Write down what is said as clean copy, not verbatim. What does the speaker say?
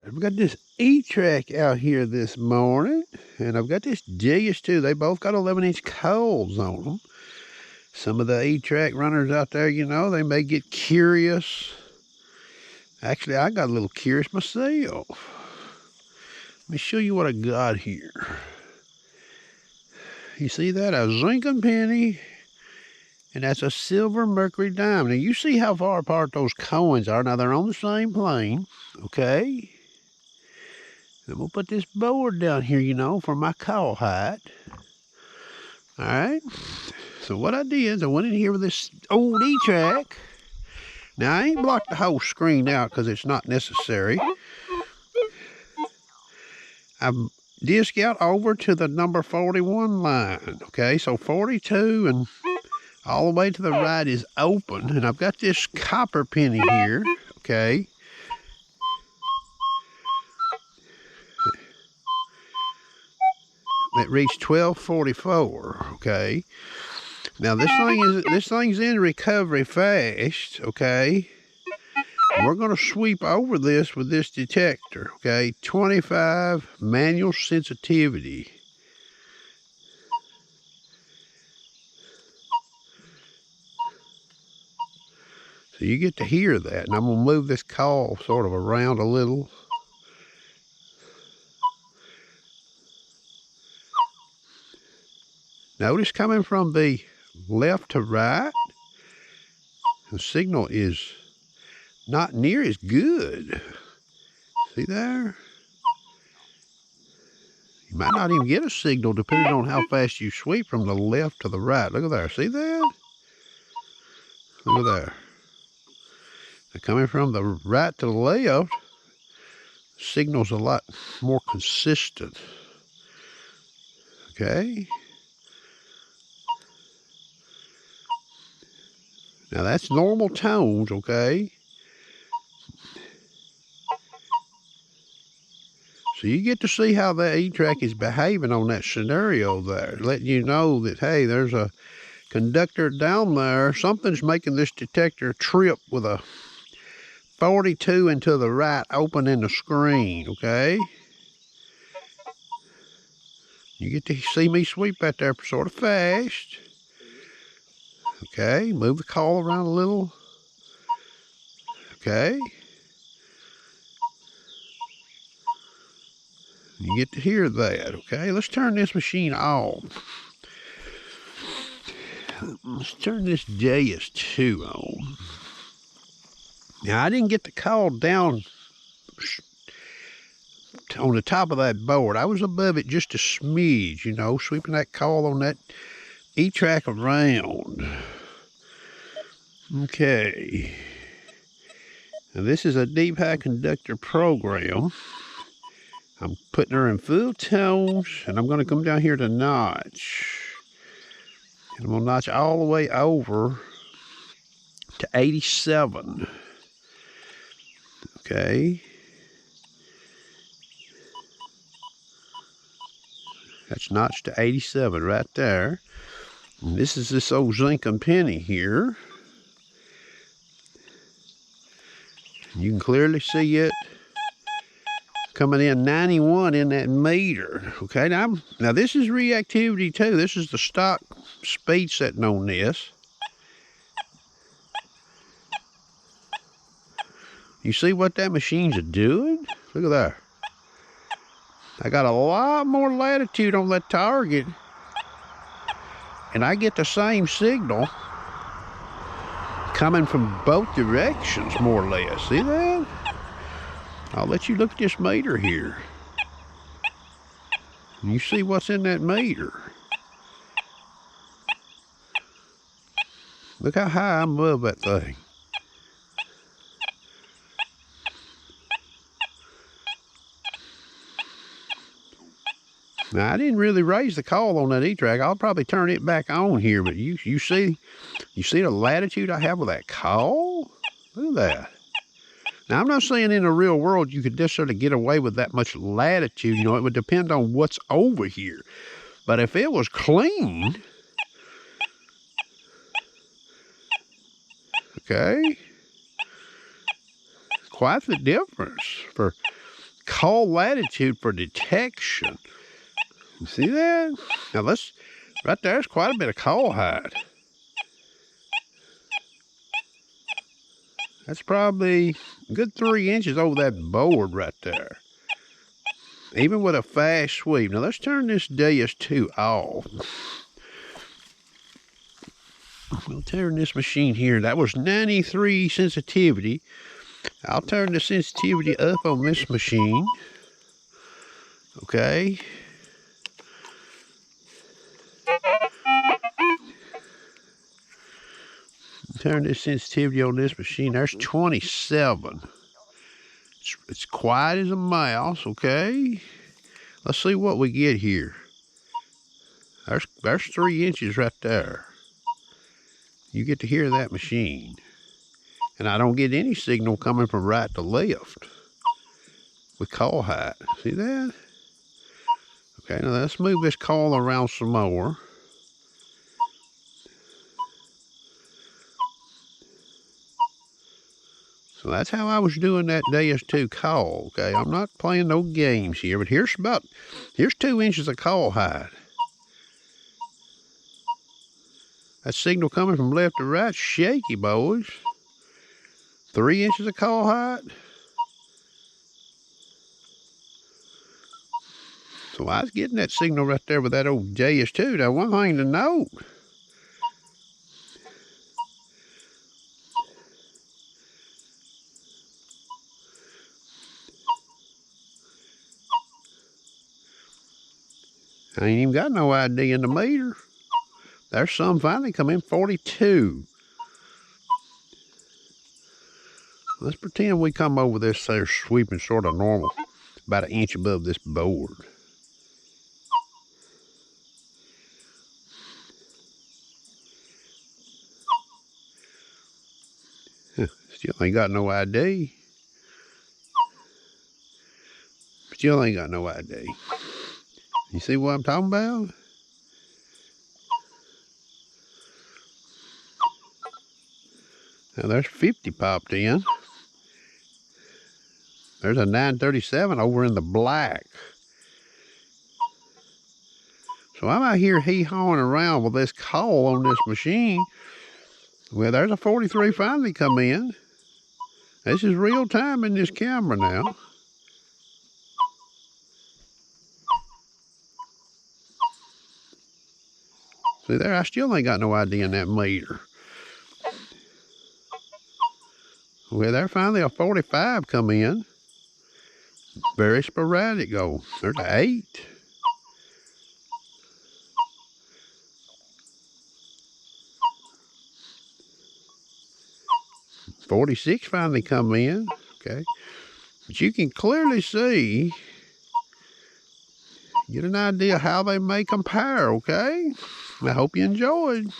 I've got this ETrac out here this morning, and I've got this Deus too. They both got 11-inch coils on them. Some of the ETrac runners out there, they may get curious. Actually, I got a little curious myself. Let me show you what I got here. You see that? A zincoln penny, and that's a silver mercury diamond. Now, you see how far apart those coins are. Now, they're on the same plane, okay? I'm going to put this board down here, for my call height. All right. So what I did is I went in here with this old ETrac. Now, I ain't blocked the whole screen out because it's not necessary. I've disc out over to the number 41 line, okay? So 42 and all the way to the right is open. And I've got this copper penny here, okay? That reached 1244, okay? Now this thing's in recovery fast, okay? We're going to sweep over this with this detector, okay? 25 manual sensitivity. So you get to hear that, and I'm going to move this call sort of around a little. Notice coming from the left to right, the signal is not near as good. See there? You might not even get a signal depending on how fast you sweep from the left to the right. Look at there. See that? Look at there. Now coming from the right to the left, the signal's a lot more consistent. Okay? Now that's normal tones, okay? So you get to see how that ETrac is behaving on that scenario there, letting you know that, hey, there's a conductor down there. Something's making this detector trip with a 42 and to the right open in the screen, okay? You get to see me sweep out there sort of fast. Okay, move the call around a little. Okay. You get to hear that, okay? Let's turn this machine off. Let's turn this Deus 2 on. Now, I didn't get the call down on the top of that board. I was above it just a smidge, sweeping that call on that ETrac around. Okay. Now, this is a deep high conductor program. I'm putting her in full tones, and I'm going to come down here to notch. And I'm going to notch all the way over to 87. Okay. That's notched to 87 right there. And this is this old zincoln penny here. You can clearly see it coming in 91 in that meter. Okay, now this is reactivity too. This is the stock speed setting on this. You see what that machine's doing? Look at that. I got a lot more latitude on that target, and I get the same signal coming from both directions, more or less. See that? I'll let you look at this meter here. And you see what's in that meter. Look how high I'm above that thing. Now, I didn't really raise the call on that ETrac. I'll probably turn it back on here, but you see the latitude I have with that call? Look at that. Now, I'm not saying in the real world you could necessarily get away with that much latitude. It would depend on what's over here. But if it was clean, okay, quite the difference for call latitude for detection. You see that? Now right there's quite a bit of call height. That's probably a good 3 inches over that board right there. Even with a fast sweep. Now let's turn this Deus 2 off. We'll turn this machine here. That was 93 sensitivity. I'll turn the sensitivity up on this machine. Okay. Turn this sensitivity on this machine. There's 27. It's quiet as a mouse, okay? Let's see what we get here. There's 3 inches right there. You get to hear that machine. And I don't get any signal coming from right to left with call height. See that? Okay, now let's move this call around some more. So that's how I was doing that Deus 2 call, okay? I'm not playing no games here, but here's 2 inches of call height. That signal coming from left to right, shaky, boys. 3 inches of call height. So I was getting that signal right there with that old Deus 2. Now, one thing to note. I ain't even got no ID in the meter. There's some finally come in, 42. Let's pretend we come over this there sweeping sort of normal, about an inch above this board. Still ain't got no ID. Still ain't got no ID. You see what I'm talking about? Now there's 50 popped in. There's a 937 over in the black. So I'm out here hee-hawing around with this call on this machine. Well, there's a 43 finally come in. This is real time in this camera now. See there, I still ain't got no ID in that meter. Well, there finally a 45 come in. Very sporadic go. There's an 8. .46 finally come in. Okay. But you can clearly see, get an idea how they may compare, okay? I hope you enjoyed.